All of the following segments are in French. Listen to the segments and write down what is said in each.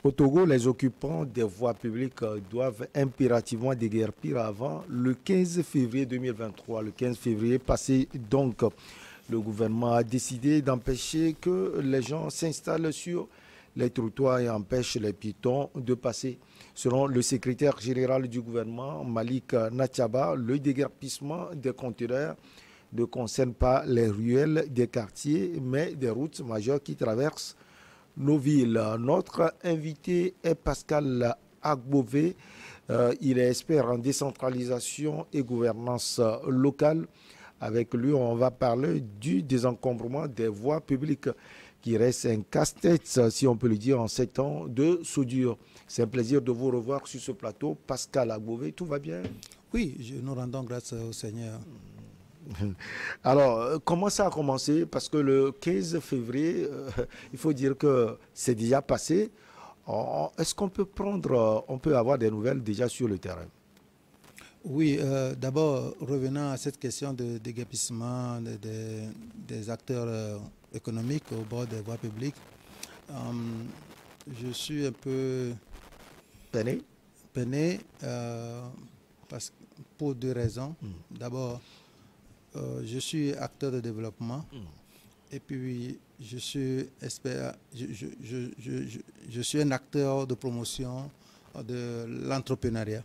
Au Togo, les occupants des voies publiques doivent impérativement déguerpir avant le 15 février 2023. Le 15 février passé, donc, le gouvernement a décidé d'empêcher que les gens s'installent sur les trottoirs et empêchent les piétons de passer. Selon le secrétaire général du gouvernement, Malik Natchaba, le déguerpissement des conteneurs ne concerne pas les ruelles des quartiers, mais des routes majeures qui traversent nos villes. Notre invité est Pascal Agbové. Il est expert en décentralisation et gouvernance locale. Avec lui, on va parler du désencombrement des voies publiques qui reste un casse-tête, si on peut le dire, en 7 ans de soudure. C'est un plaisir de vous revoir sur ce plateau. Pascal Agbové, tout va bien? Oui, nous rendons grâce au Seigneur. Alors, comment ça a commencé? Parce que le 15 février, il faut dire que c'est déjà passé. Est-ce qu'on peut avoir des nouvelles déjà sur le terrain? Oui, d'abord, revenant à cette question de déguerpissement des acteurs économiques au bord des voies publiques, je suis un peu peiné pour 2 raisons. D'abord, je suis acteur de développement et puis je suis un acteur de promotion de l'entrepreneuriat.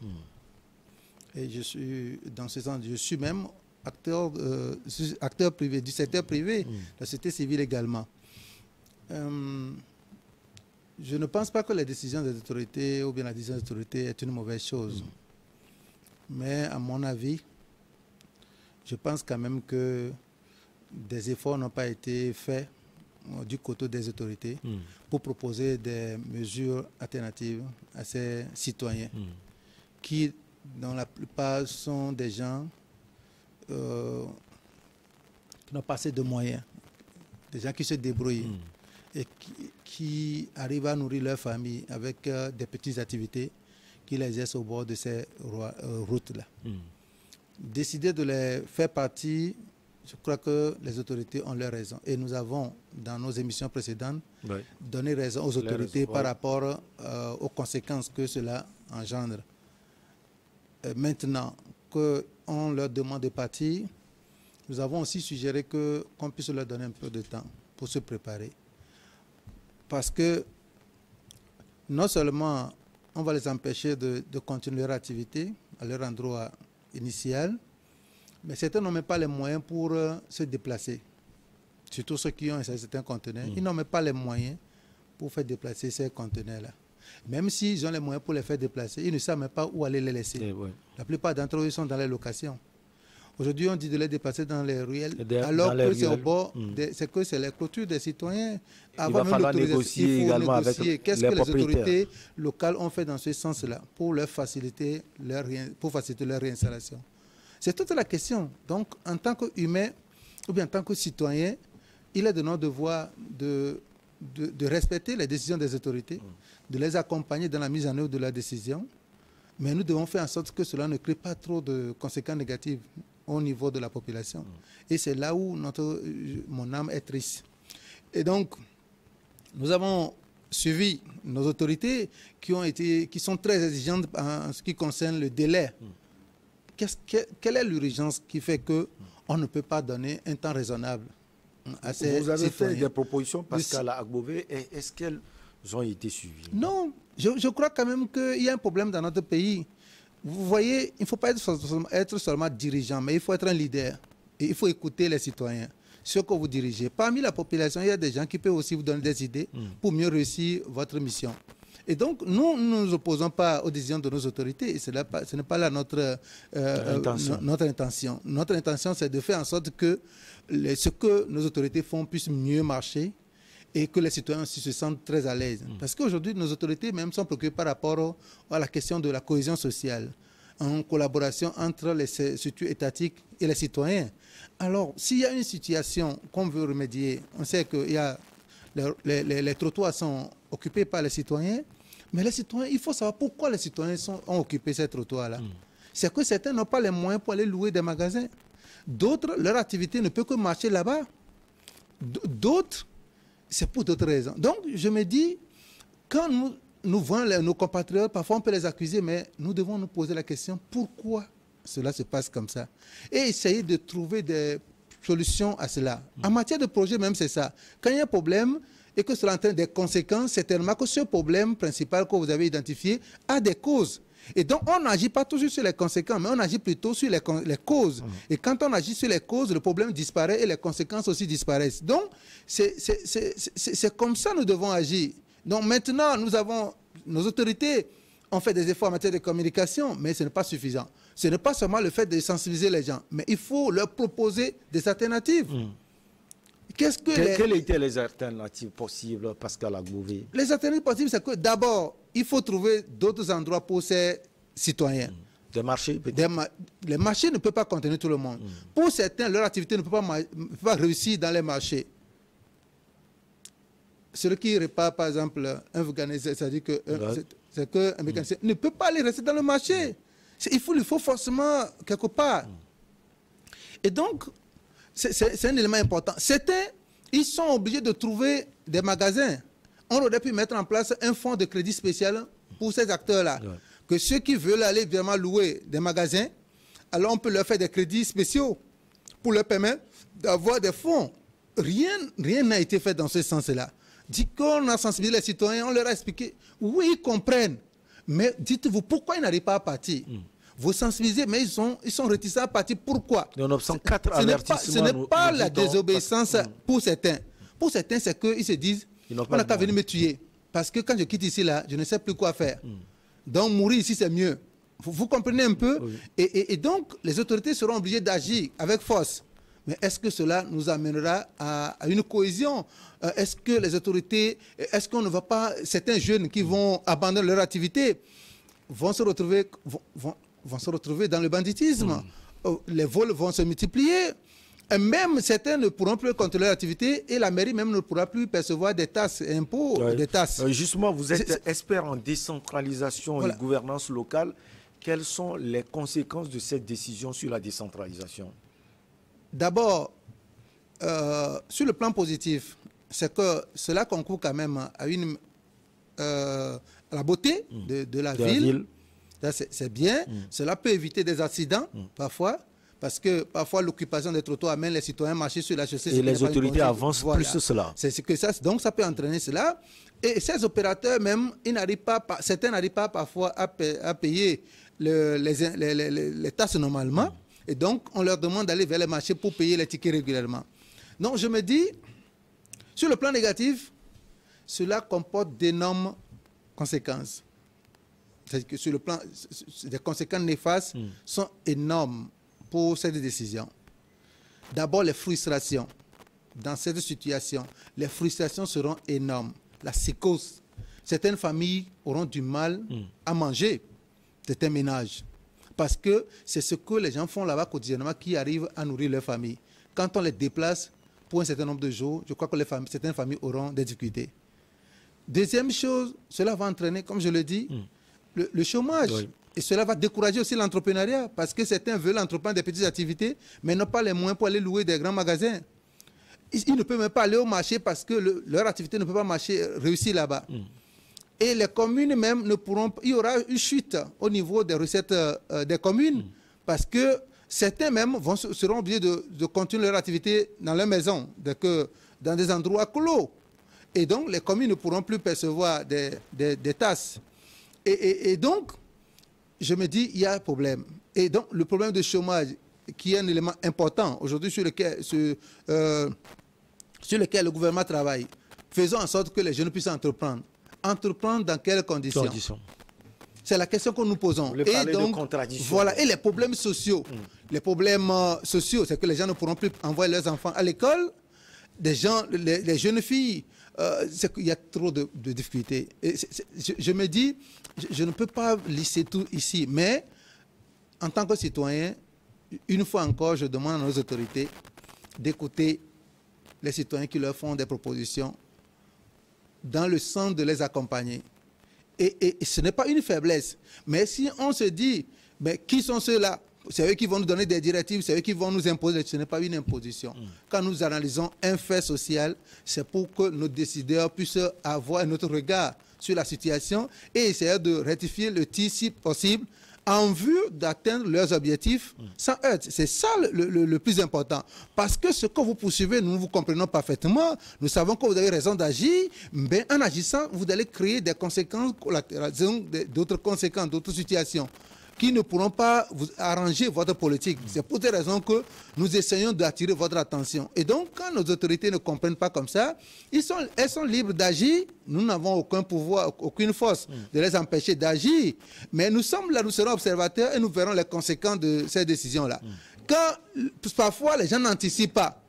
Et je suis, dans ce sens, je suis même acteur privé, du secteur privé, la société civile également. Je ne pense pas que les décisions des autorités ou bien la décision des autorités est une mauvaise chose. Mais à mon avis, je pense quand même que des efforts n'ont pas été faits du côté des autorités pour proposer des mesures alternatives à ces citoyens qui, dans la plupart, sont des gens qui n'ont pas assez de moyens, des gens qui se débrouillent et qui arrivent à nourrir leur famille avec des petites activités qu'ils exercent au bord de ces routes-là. Décider de les faire partie, je crois que les autorités ont leur raison. Et nous avons, dans nos émissions précédentes, donné raison aux autorités par rapport aux conséquences que cela engendre. Maintenant qu'on leur demande de partir, nous avons aussi suggéré qu'on puisse leur donner un peu de temps pour se préparer. Parce que non seulement on va les empêcher de continuer leur activité à leur endroit initial, mais certains n'ont même pas les moyens pour se déplacer. Surtout ceux qui ont un certain conteneur. Ils n'ont même pas les moyens pour faire déplacer ces conteneurs-là. Même s'ils ont les moyens pour les faire déplacer, ils ne savent même pas où aller les laisser. La plupart d'entre eux sont dans les locations. Aujourd'hui, on dit de les déplacer dans les ruelles, alors que c'est au bord, c'est les clôtures des citoyens. Avant même l'autorisation, il faut négocier. Qu'est-ce que les autorités locales ont fait dans ce sens-là pour faciliter leur réinstallation? C'est toute la question. Donc, en tant qu'humain, ou bien en tant que citoyen, il est de notre devoir de respecter les décisions des autorités, de les accompagner dans la mise en œuvre de leurs décisions, mais nous devons faire en sorte que cela ne crée pas trop de conséquences négatives au niveau de la population. Et c'est là où mon âme est triste. Et donc, nous avons suivi nos autorités qui sont très exigeantes en ce qui concerne le délai. Quelle est l'urgence qui fait qu'on ne peut pas donner un temps raisonnable à ces Vous avez citoyens? fait des propositions, Pascal Agbové, est-ce qu'elles ont été suivies? Non, je crois quand même qu'il y a un problème dans notre pays. Vous voyez, il ne faut pas être seulement dirigeant, mais il faut être un leader. Et il faut écouter les citoyens, ceux que vous dirigez. Parmi la population, il y a des gens qui peuvent aussi vous donner des idées pour mieux réussir votre mission. Et donc, nous ne nous opposons pas aux décisions de nos autorités. Et ce n'est pas là notre intention. Notre intention, c'est de faire en sorte que ce que nos autorités font puisse mieux marcher et que les citoyens aussi se sentent très à l'aise. Parce qu'aujourd'hui, nos autorités même sont préoccupées par rapport à la question de la cohésion sociale, en collaboration entre les structures étatiques et les citoyens. Alors, s'il y a une situation qu'on veut remédier, on sait que les trottoirs sont occupés par les citoyens, mais les citoyens, il faut savoir pourquoi les citoyens ont occupé ces trottoirs-là. C'est que certains n'ont pas les moyens pour aller louer des magasins. D'autres, leur activité ne peut que marcher là-bas. D'autres, c'est pour d'autres raisons. Donc, je me dis, quand nous voyons nos compatriotes, parfois on peut les accuser, mais nous devons nous poser la question, pourquoi cela se passe comme ça? Et essayer de trouver des solutions à cela. En matière de projet même, c'est ça. Quand il y a un problème et que cela entraîne des conséquences, c'est tellement que ce problème principal que vous avez identifié a des causes. Et donc, on n'agit pas toujours sur les conséquences, mais on agit plutôt sur les causes. Et quand on agit sur les causes, le problème disparaît et les conséquences aussi disparaissent. Donc, c'est comme ça que nous devons agir. Donc, maintenant, nos autorités ont fait des efforts en matière de communication, mais ce n'est pas suffisant. Ce n'est pas seulement le fait de sensibiliser les gens, mais il faut leur proposer des alternatives. Quelles étaient les alternatives possibles, Pascal Agbouvé? Les alternatives possibles, c'est que d'abord, il faut trouver d'autres endroits pour ces citoyens. Des marchés, les marchés ne peuvent pas contenir tout le monde. Pour certains, leur activité ne peut pas réussir dans les marchés. Celui qui répare, par exemple, un mécanicien, c'est-à-dire qu'un mécanicien ne peut pas aller rester dans le marché. Il faut forcément quelque part. Et donc, c'est un élément important. Certains, ils sont obligés de trouver des magasins. On aurait pu mettre en place un fonds de crédit spécial pour ces acteurs-là. Ouais. Que ceux qui veulent aller vraiment louer des magasins, alors on peut leur faire des crédits spéciaux pour leur permettre d'avoir des fonds. Rien n'a été fait dans ce sens-là. Dit qu'on a sensibilisé les citoyens, on leur a expliqué. Oui, ils comprennent. Mais dites-vous, pourquoi ils n'arrivent pas à partir? Vous sensibilisez, mais ils sont réticents à partir. Pourquoi? Ce n'est pas la désobéissance pour certains. Pour certains, c'est qu'ils se disent, on n'a qu'à venir me tuer. Parce que quand je quitte ici, là, je ne sais plus quoi faire. Donc, mourir ici, c'est mieux. Vous comprenez un peu? Oui. Et donc, les autorités seront obligées d'agir avec force. Mais est-ce que cela nous amènera à une cohésion? Est-ce que les autorités, est-ce qu'on ne va pas, certains jeunes qui vont abandonner leur activité vont se retrouver dans le banditisme? Les vols vont se multiplier. Et même certains ne pourront plus contrôler l'activité et la mairie même ne pourra plus percevoir des taxes et impôts, des taxes. Justement, vous êtes expert en décentralisation et gouvernance locale. Quelles sont les conséquences de cette décision sur la décentralisation? D'abord, sur le plan positif, c'est que cela concourt quand même à la beauté de la ville. C'est bien. Cela peut éviter des accidents parfois. Parce que parfois l'occupation des trottoirs amène les citoyens à marcher sur la chaussée. Et les autorités avancent plus cela. C'est que ça. Donc ça peut entraîner cela. Et ces opérateurs même, certains n'arrivent pas parfois à payer les taxes normalement. Et donc on leur demande d'aller vers les marchés pour payer les tickets régulièrement. Donc je me dis, sur le plan négatif, cela comporte d'énormes conséquences. C'est-à-dire que sur le plan, les conséquences néfastes sont énormes pour cette décision. D'abord, les frustrations. Dans cette situation, les frustrations seront énormes. La psychose. Certaines familles auront du mal à manger. C'est un ménage. Parce que c'est ce que les gens font là-bas quotidiennement qui arrivent à nourrir leur famille. Quand on les déplace pour un certain nombre de jours, je crois que certaines familles auront des difficultés. Deuxième chose, cela va entraîner, comme je le dis, le chômage. Oui. Et cela va décourager aussi l'entrepreneuriat parce que certains veulent entreprendre des petites activités, mais n'ont pas les moyens pour aller louer des grands magasins. Ils ne peuvent même pas aller au marché parce que leur activité ne peut pas réussir là-bas. Et les communes même ne pourront pas. Il y aura une chute au niveau des recettes des communes parce que certains même seront obligés de continuer leur activité dans leur maison, dans des endroits clos. Et donc, les communes ne pourront plus percevoir des taxes. Et donc, je me dis, il y a un problème. Et donc, le problème de chômage, qui est un élément important aujourd'hui sur lequel le gouvernement travaille, faisons en sorte que les jeunes puissent entreprendre. Entreprendre dans quelles conditions? C'est la question que nous posons. Et donc, de contradiction. Voilà. Et les problèmes sociaux. Les problèmes sociaux, c'est que les gens ne pourront plus envoyer leurs enfants à l'école. Les jeunes filles, c'est qu'il y a trop de difficultés. Et je me dis, je ne peux pas lister tout ici, mais en tant que citoyen, une fois encore, je demande à nos autorités d'écouter les citoyens qui leur font des propositions dans le sens de les accompagner. Et ce n'est pas une faiblesse, mais si on se dit, mais qui sont ceux-là c'est eux qui vont nous donner des directives, c'est eux qui vont nous imposer. Ce n'est pas une imposition. Quand nous analysons un fait social, c'est pour que nos décideurs puissent avoir un autre regard sur la situation et essayer de rectifier le tir si possible en vue d'atteindre leurs objectifs sans heurts. C'est ça le plus important. Parce que ce que vous poursuivez, nous vous comprenons parfaitement. Nous savons que vous avez raison d'agir, mais en agissant, vous allez créer des conséquences, d'autres conséquences, d'autres situations qui ne pourront pas vous arranger votre politique. C'est pour ces raisons que nous essayons d'attirer votre attention. Et donc, quand nos autorités ne comprennent pas comme ça, elles sont libres d'agir. Nous n'avons aucun pouvoir, aucune force de les empêcher d'agir. Mais nous sommes là, nous serons observateurs et nous verrons les conséquences de ces décisions-là. Parfois, les gens n'anticipent pas.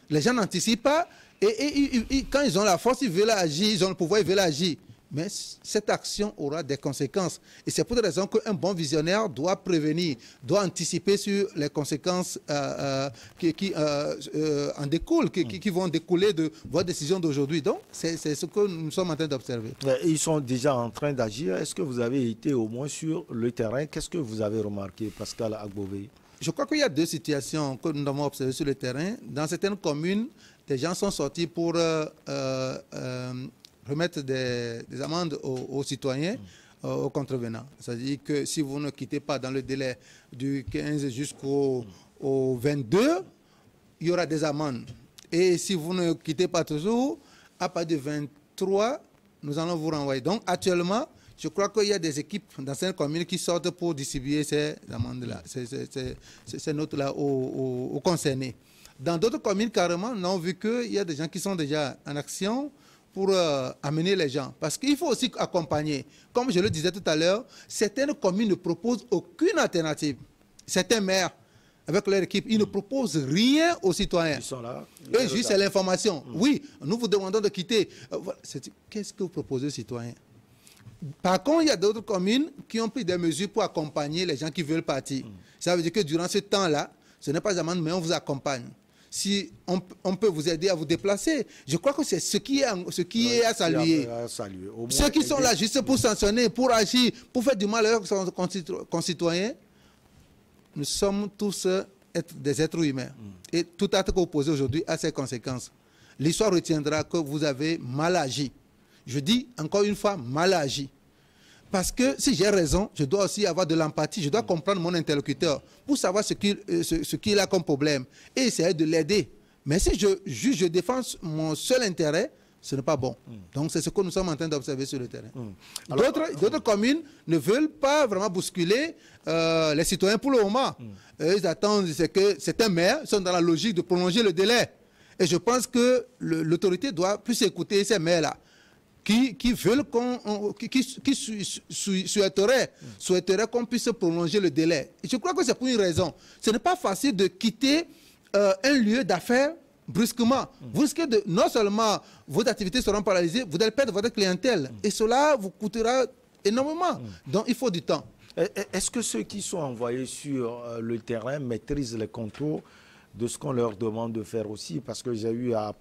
Les gens n'anticipent pas et quand ils ont la force, ils veulent agir, ils ont le pouvoir, ils veulent agir. Mais cette action aura des conséquences. Et c'est pour cette raison qu'un bon visionnaire doit prévenir, doit anticiper sur les conséquences qui en découlent, qui vont découler de votre décision d'aujourd'hui. Donc, c'est ce que nous sommes en train d'observer. Ils sont déjà en train d'agir. Est-ce que vous avez été au moins sur le terrain? Qu'est-ce que vous avez remarqué, Pascal Agbové? Je crois qu'il y a deux situations que nous avons observées sur le terrain. Dans certaines communes, des gens sont sortis pour remettre des amendes aux citoyens, aux contrevenants. C'est-à-dire que si vous ne quittez pas dans le délai du 15 jusqu'au 22, il y aura des amendes. Et si vous ne quittez pas toujours, à partir du 23, nous allons vous renvoyer. Donc actuellement, je crois qu'il y a des équipes dans certaines communes qui sortent pour distribuer ces amendes-là, ces notes-là aux concernés. Dans d'autres communes, carrément, nous avons vu qu'il y a des gens qui sont déjà en action pour amener les gens. Parce qu'il faut aussi accompagner. Comme je le disais tout à l'heure, certaines communes ne proposent aucune alternative. Certains maires, avec leur équipe, ils ne proposent rien aux citoyens. Ils sont là. Eux, juste, c'est l'information. Oui, nous vous demandons de quitter. Qu'est-ce que vous proposez aux citoyens? Par contre, il y a d'autres communes qui ont pris des mesures pour accompagner les gens qui veulent partir. Ça veut dire que durant ce temps-là, ce n'est pas amende, mais on vous accompagne. Si on peut vous aider à vous déplacer, je crois que c'est ce qui est à saluer. Ceux qui sont là juste pour sanctionner, pour agir, pour faire du mal à leurs concitoyens, nous sommes tous des êtres humains. Et tout acte que vous posez aujourd'hui a ses conséquences. L'histoire retiendra que vous avez mal agi. Je dis encore une fois, mal agi. Parce que si j'ai raison, je dois aussi avoir de l'empathie, je dois comprendre mon interlocuteur pour savoir ce qu'il a comme problème et essayer de l'aider. Mais si je défends mon seul intérêt, ce n'est pas bon. Donc c'est ce que nous sommes en train d'observer sur le terrain. D'autres communes ne veulent pas vraiment bousculer les citoyens pour le moment. Ils attendent, c'est que certains maires sont dans la logique de prolonger le délai. Et je pense que l'autorité doit plus écouter ces maires-là. Qui veulent souhaiteraient qu'on puisse prolonger le délai. Et je crois que c'est pour une raison. Ce n'est pas facile de quitter un lieu d'affaires brusquement. Vous risquez de, non seulement vos activités seront paralysées, vous allez perdre votre clientèle. Et cela vous coûtera énormément. Donc il faut du temps. Est-ce que ceux qui sont envoyés sur le terrain maîtrisent les contours de ce qu'on leur demande de faire aussi? Parce que j'ai eu à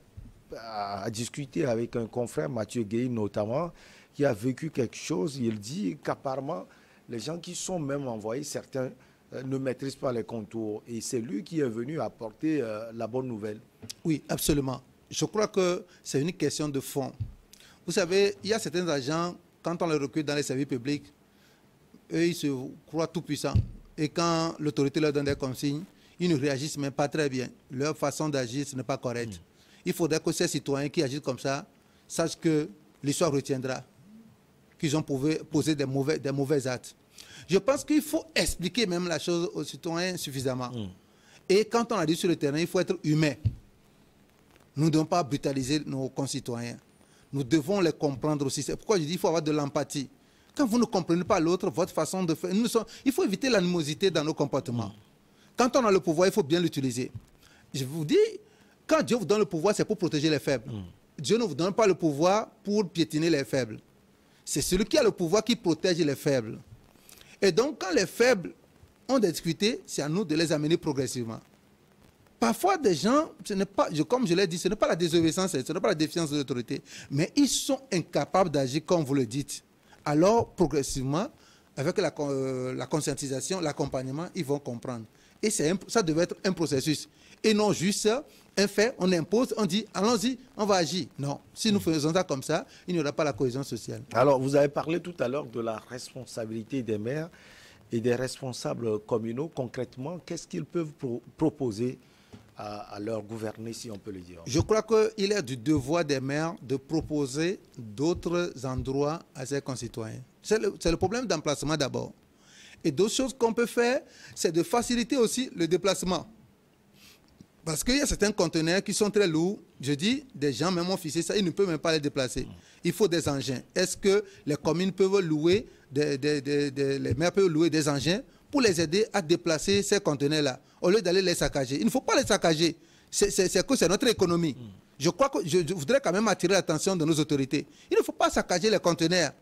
discuter avec un confrère, Mathieu Gueye notamment, qui a vécu quelque chose. Il dit qu'apparemment, les gens qui sont même envoyés, certains ne maîtrisent pas les contours. Et c'est lui qui est venu apporter la bonne nouvelle. Oui, absolument. Je crois que c'est une question de fond. Vous savez, il y a certains agents, quand on les recrute dans les services publics, eux, ils se croient tout puissants. Et quand l'autorité leur donne des consignes, ils ne réagissent même pas très bien. Leur façon d'agir, ce n'est pas correct. Il faudrait que ces citoyens qui agissent comme ça sachent que l'histoire retiendra qu'ils ont posé des mauvais actes. Je pense qu'il faut expliquer même la chose aux citoyens suffisamment. Et quand on a dit sur le terrain, il faut être humain. Nous ne devons pas brutaliser nos concitoyens. Nous devons les comprendre aussi. C'est pourquoi je dis qu'il faut avoir de l'empathie. Quand vous ne comprenez pas l'autre, votre façon de faire, il faut éviter l'animosité dans nos comportements. Quand on a le pouvoir, il faut bien l'utiliser. Je vous dis, quand Dieu vous donne le pouvoir, c'est pour protéger les faibles. Dieu ne vous donne pas le pouvoir pour piétiner les faibles. C'est celui qui a le pouvoir qui protège les faibles. Et donc, quand les faibles ont des difficultés, c'est à nous de les amener progressivement. Parfois, des gens, ce n'est pas, comme je l'ai dit, ce n'est pas la désobéissance, ce n'est pas la défiance de l'autorité, mais ils sont incapables d'agir comme vous le dites. Alors, progressivement, avec la conscientisation, l'accompagnement, ils vont comprendre. Et ça devait être un processus. Et non juste un fait, on impose, on dit, allons-y, on va agir. Non, si nous faisons ça comme ça, il n'y aura pas la cohésion sociale. Alors, vous avez parlé tout à l'heure de la responsabilité des maires et des responsables communaux. Concrètement, qu'est-ce qu'ils peuvent proposer à leur gouverner, si on peut le dire? Je crois qu'il est du devoir des maires de proposer d'autres endroits à ses concitoyens. C'est le problème d'emplacement d'abord. Et d'autres choses qu'on peut faire, c'est de faciliter aussi le déplacement. Parce qu'il y a certains conteneurs qui sont très lourds. Je dis, des gens même ont fixé ça, ils ne peuvent même pas les déplacer. Il faut des engins. Est-ce que les communes peuvent louer, les maires peuvent louer des engins pour les aider à déplacer ces conteneurs-là, au lieu d'aller les saccager? Il ne faut pas les saccager. C'est notre économie. Je crois que je voudrais quand même attirer l'attention de nos autorités. Il ne faut pas saccager les conteneurs.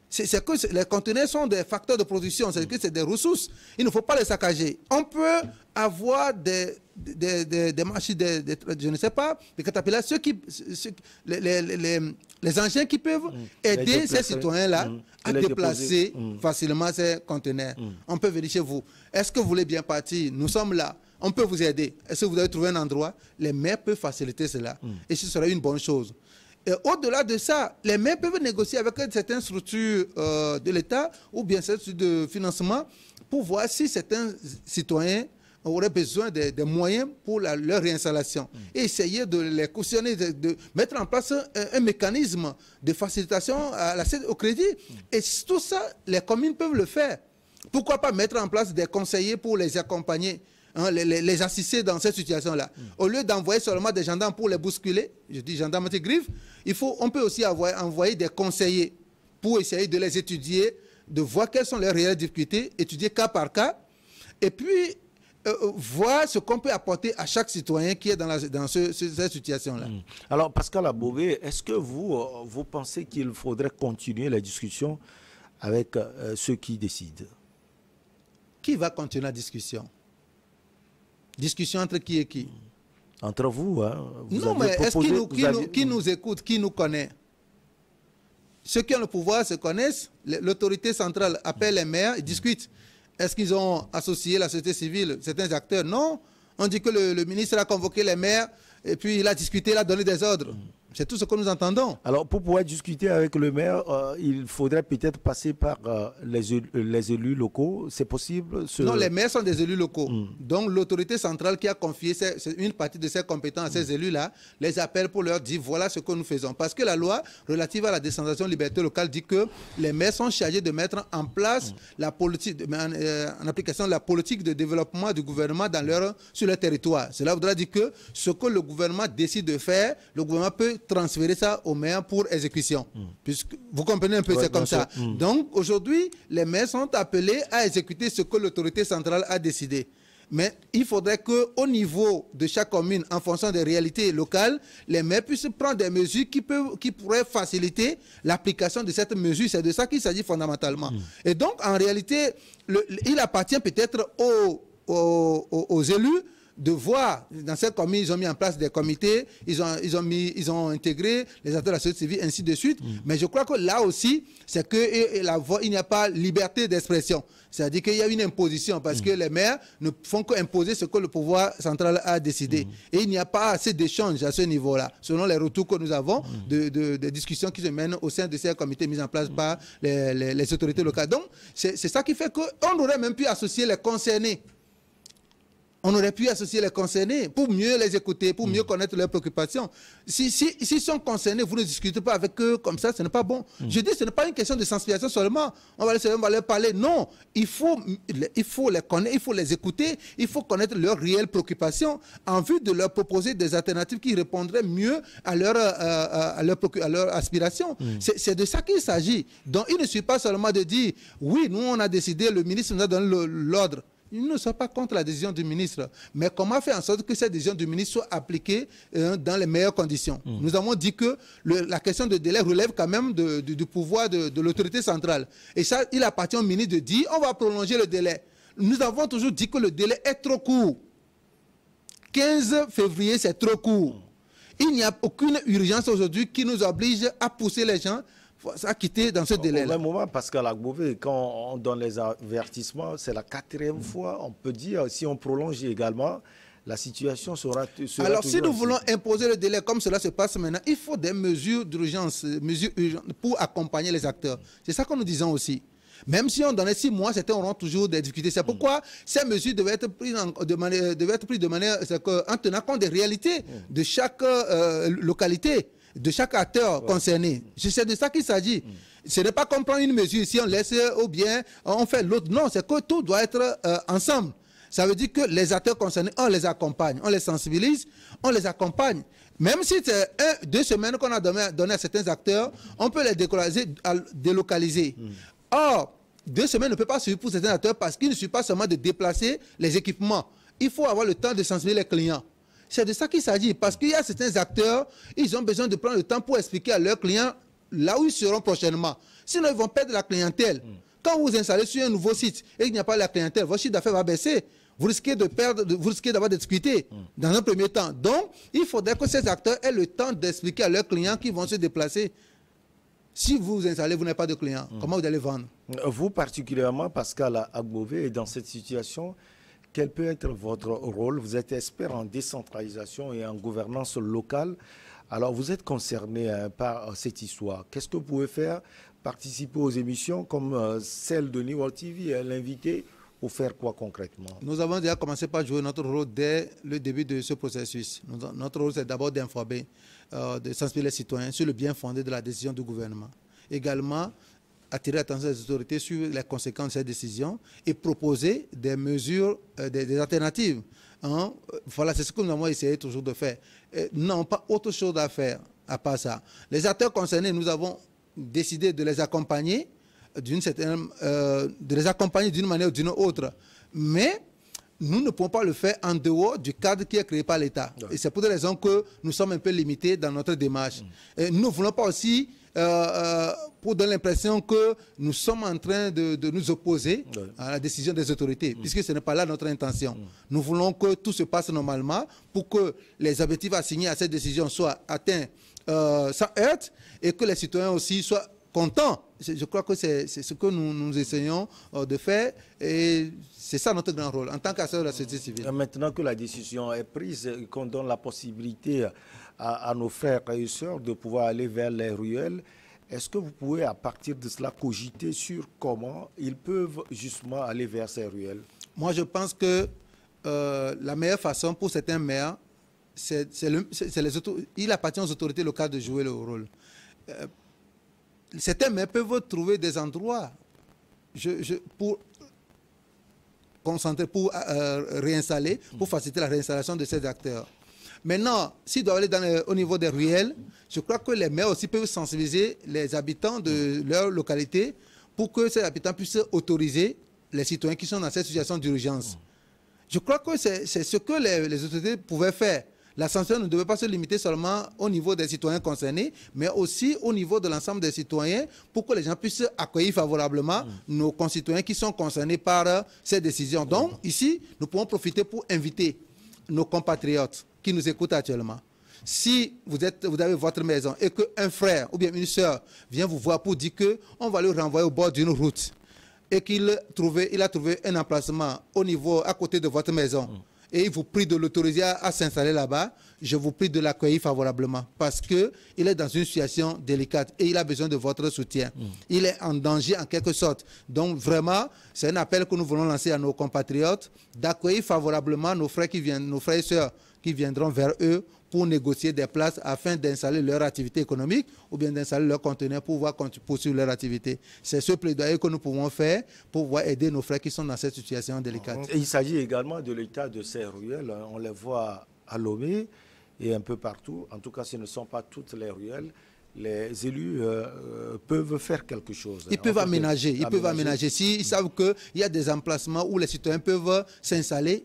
C'est que les conteneurs sont des facteurs de production, c'est que c'est des ressources. Il ne faut pas les saccager. On peut avoir des machines, je ne sais pas, des catapillars, les engins qui peuvent aider ces citoyens-là à déplacer facilement ces conteneurs. On peut venir chez vous. Est-ce que vous voulez bien partir? Nous sommes là. On peut vous aider. Est-ce que vous avez trouvé un endroit? Les maires peuvent faciliter cela. Et ce serait une bonne chose. Au-delà de ça, les maires peuvent négocier avec certaines structures de l'État ou bien certaines structures de financement pour voir si certains citoyens auraient besoin des moyens pour leur réinstallation. Et essayer de les cautionner, de mettre en place un mécanisme de facilitation à l'accès au crédit. Et tout ça, les communes peuvent le faire. Pourquoi pas mettre en place des conseillers pour les accompagner, les assister dans cette situation-là. Au lieu d'envoyer seulement des gendarmes pour les bousculer, je dis gendarmes anti-griffes, on peut aussi envoyer des conseillers pour essayer de les étudier, de voir quelles sont leurs réelles difficultés, étudier cas par cas, et puis voir ce qu'on peut apporter à chaque citoyen qui est dans cette situation-là. Alors, Pascal Abové, est-ce que vous pensez qu'il faudrait continuer la discussion avec ceux qui décident? Qui va continuer la discussion? Discussion entre qui et qui? Entre vous, hein? Non, mais est-ce qui nous écoute, qui nous connaît? Ceux qui ont le pouvoir se connaissent. L'autorité centrale appelle les maires et discute. Est-ce qu'ils ont associé la société civile, certains acteurs? Non. On dit que le ministre a convoqué les maires et puis il a discuté, il a donné des ordres. C'est tout ce que nous entendons. Alors, pour pouvoir discuter avec le maire, il faudrait peut-être passer par les élus locaux. C'est possible? Non, les maires sont des élus locaux. Donc, l'autorité centrale qui a confié une partie de ses compétences à ces élus-là, les appelle pour leur dire voilà ce que nous faisons. Parce que la loi relative à la décentralisation liberté locale dit que les maires sont chargés de mettre en place la politique, en application de la politique de développement du gouvernement sur leur territoire. Cela voudra dire que ce que le gouvernement décide de faire, le gouvernement peut transférer ça aux maires pour exécution. Puisque, vous comprenez un peu, c'est comme ça. Donc, aujourd'hui, les maires sont appelés à exécuter ce que l'autorité centrale a décidé. Mais il faudrait qu'au niveau de chaque commune, en fonction des réalités locales, les maires puissent prendre des mesures qui pourraient faciliter l'application de cette mesure. C'est de ça qu'il s'agit fondamentalement. Et donc, en réalité, il appartient peut-être aux élus de voir, dans cette commune, ils ont mis en place des comités, ils ont intégré les acteurs de la société civile, ainsi de suite. Mais je crois que là aussi, c'est qu'il n'y a pas liberté d'expression. C'est-à-dire qu'il y a une imposition, parce que les maires ne font qu'imposer ce que le pouvoir central a décidé. Et il n'y a pas assez d'échanges à ce niveau-là, selon les retours que nous avons des discussions qui se mènent au sein de ces comités mis en place par les autorités locales. Donc, c'est ça qui fait qu'on aurait même pu associer les concernés. On aurait pu associer les concernés pour mieux les écouter, pour mieux connaître leurs préoccupations. S'ils sont concernés, vous ne discutez pas avec eux comme ça, ce n'est pas bon. Je dis, ce n'est pas une question de sensibilisation seulement. On va leur parler. Non, il faut les connaître, il faut les écouter, il faut connaître leurs réelles préoccupations en vue de leur proposer des alternatives qui répondraient mieux à leurs aspirations. C'est de ça qu'il s'agit. Donc, il ne suffit pas seulement de dire, oui, nous on a décidé, le ministre nous a donné l'ordre. Ils ne sont pas contre la décision du ministre. Mais comment faire en sorte que cette décision du ministre soit appliquée dans les meilleures conditions? Nous avons dit que la question de délai relève quand même du pouvoir de l'autorité centrale. Et ça, il appartient au ministre de dire on va prolonger le délai. Nous avons toujours dit que le délai est trop court. 15 février, c'est trop court. Il n'y a aucune urgence aujourd'hui qui nous oblige à pousser les gens acquitter dans ce délai-là. Au même moment, Pascal Agbové, quand on donne les avertissements, c'est la 4e fois, on peut dire, si on prolonge également, la situation sera alors, si nous ainsi. voulons imposer le délai comme cela se passe maintenant, il faut des mesures d'urgence, mesures urgentes pour accompagner les acteurs. C'est ça que nous disons aussi. Même si on donnait 6 mois, certains auront toujours des difficultés. C'est pourquoi ces mesures devaient être prises de manière en tenant compte des réalités de chaque localité, de chaque acteur concerné. C'est de ça qu'il s'agit. Ce n'est pas comme prendre une mesure ici, on laisse ou bien on fait l'autre. Non, c'est que tout doit être ensemble. Ça veut dire que les acteurs concernés, on les accompagne, on les sensibilise, on les accompagne. Même si c'est 2 semaines qu'on a donné à certains acteurs, on peut les délocaliser. Or, 2 semaines ne peut pas suffire pour certains acteurs parce qu'il ne suffit pas seulement de déplacer les équipements. Il faut avoir le temps de sensibiliser les clients. C'est de ça qu'il s'agit. Parce qu'il y a certains acteurs, ils ont besoin de prendre le temps pour expliquer à leurs clients là où ils seront prochainement. Sinon, ils vont perdre la clientèle. Quand vous installez sur un nouveau site et qu'il n'y a pas la clientèle, votre chiffre d'affaires va baisser. Vous risquez de perdre, vous risquez d'avoir des difficultés dans un premier temps. Donc, il faudrait que ces acteurs aient le temps d'expliquer à leurs clients qui vont se déplacer. Si vous vous installez, vous n'avez pas de clients, comment vous allez vendre? Vous particulièrement, Pascal Agbové, dans cette situation, quel peut être votre rôle? Vous êtes expert en décentralisation et en gouvernance locale. Alors, vous êtes concerné par cette histoire. Qu'est-ce que vous pouvez faire? Participer aux émissions comme celle de New World TV, l'inviter, ou faire quoi concrètement? Nous avons déjà commencé par jouer notre rôle dès le début de ce processus. Notre rôle, c'est d'abord d'informer, de sensibiliser les citoyens sur le bien fondé de la décision du gouvernement. Également, attirer l'attention des autorités sur les conséquences de cette décision et proposer des mesures, des alternatives. Voilà, c'est ce que nous avons essayé toujours de faire. Non, pas autre chose à faire à part ça. Les acteurs concernés, nous avons décidé de les accompagner de les accompagner d'une manière ou d'une autre. Mais nous ne pouvons pas le faire en dehors du cadre qui est créé par l'État. Et c'est pour des raisons que nous sommes un peu limités dans notre démarche. Et nous ne voulons pas aussi, pour donner l'impression que nous sommes en train de nous opposer à la décision des autorités, puisque ce n'est pas là notre intention. Nous voulons que tout se passe normalement pour que les objectifs assignés à cette décision soient atteints sans heurte et que les citoyens aussi soient contents. Je crois que c'est ce que nous essayons de faire et c'est ça notre grand rôle en tant qu'acteur de la société civile. Maintenant que la décision est prise et qu'on donne la possibilité à nos frères et sœurs de pouvoir aller vers les ruelles, est-ce que vous pouvez à partir de cela cogiter sur comment ils peuvent justement aller vers ces ruelles? Moi je pense que la meilleure façon pour certains maires, il appartient aux autorités locales de jouer le rôle. Certains maires peuvent trouver des endroits pour concentrer, pour réinstaller, pour faciliter la réinstallation de ces acteurs. Maintenant, s'ils doivent aller au niveau des ruelles, je crois que les maires aussi peuvent sensibiliser les habitants de leur localité pour que ces habitants puissent autoriser les citoyens qui sont dans cette situation d'urgence. Je crois que c'est ce que les autorités pouvaient faire. La sanction ne devait pas se limiter seulement au niveau des citoyens concernés, mais aussi au niveau de l'ensemble des citoyens pour que les gens puissent accueillir favorablement nos concitoyens qui sont concernés par ces décisions. Donc, ici, nous pouvons profiter pour inviter nos compatriotes qui nous écoutent actuellement. Si vous avez votre maison et qu'un frère ou bien une soeur vient vous voir pour dire qu'on va le renvoyer au bord d'une route et qu'il a trouvé un emplacement à côté de votre maison, et il vous prie de l'autoriser à s'installer là-bas, je vous prie de l'accueillir favorablement parce qu'il est dans une situation délicate et il a besoin de votre soutien. Il est en danger en quelque sorte. Donc vraiment, c'est un appel que nous voulons lancer à nos compatriotes d'accueillir favorablement nos frères et sœurs qui viendront vers eux pour négocier des places afin d'installer leur activité économique ou bien d'installer leur conteneur pour pouvoir poursuivre leur activité. C'est ce plaidoyer que nous pouvons faire pour pouvoir aider nos frères qui sont dans cette situation délicate. Et il s'agit également de l'état de ces ruelles. On les voit à Lomé et un peu partout. En tout cas, ce ne sont pas toutes les ruelles. Les élus peuvent faire quelque chose. Ils peuvent aménager. Ils peuvent aménager. S'ils savent qu'il y a des emplacements où les citoyens peuvent s'installer,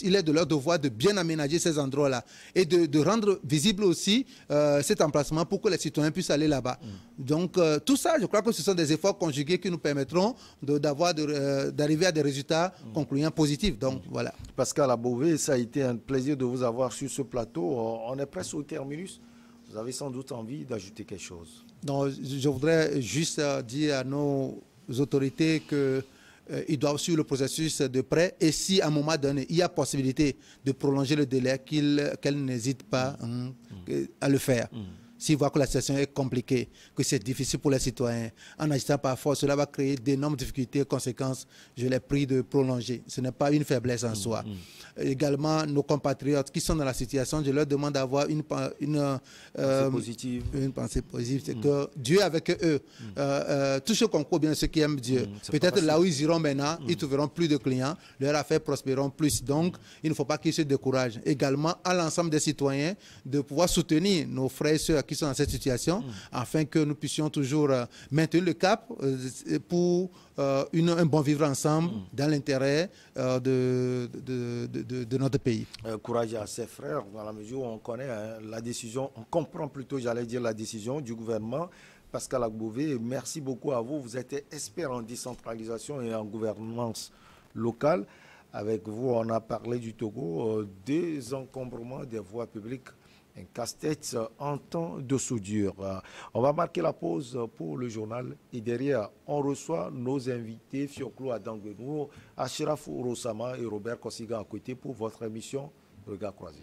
il est de leur devoir de bien aménager ces endroits-là et de rendre visible aussi cet emplacement pour que les citoyens puissent aller là-bas. Donc, tout ça, je crois que ce sont des efforts conjugués qui nous permettront d'arriver à des résultats concluants positifs. Donc, voilà. Pascal Agbové, ça a été un plaisir de vous avoir sur ce plateau. On est presque au terminus. Vous avez sans doute envie d'ajouter quelque chose. Donc, je voudrais juste dire à nos autorités que ils doivent suivre le processus de près et si à un moment donné il y a possibilité de prolonger le délai, qu'elles n'hésitent pas à le faire. S'ils voient que la situation est compliquée, que c'est difficile pour les citoyens, en agissant par force, cela va créer d'énormes difficultés et conséquences. Je les prie de prolonger. Ce n'est pas une faiblesse en soi. Également, nos compatriotes qui sont dans la situation, je leur demande d'avoir une pensée positive. Une pensée positive. C'est que Dieu est avec eux. Tout ce concours, bien ceux qui aiment Dieu. Peut-être là où ils iront maintenant, ils trouveront plus de clients, leurs affaires prospéreront plus. Donc, il ne faut pas qu'ils se découragent. Également, à l'ensemble des citoyens, de pouvoir soutenir nos frères et sœurs qui sont dans cette situation, afin que nous puissions toujours maintenir le cap pour un bon vivre ensemble dans l'intérêt de notre pays. Courage à ses frères, dans la mesure où on connaît la décision, on comprend plutôt, j'allais dire, la décision du gouvernement. Pascal Agbové, merci beaucoup à vous. Vous êtes expert en décentralisation et en gouvernance locale. Avec vous, on a parlé du Togo, des encombrements des voies publiques, un casse-tête en temps de soudure. On va marquer la pause pour le journal et derrière, on reçoit nos invités Fioclo Adanguenou, Achraf Rosama et Robert Kossiga à côté pour votre émission Regard croisé.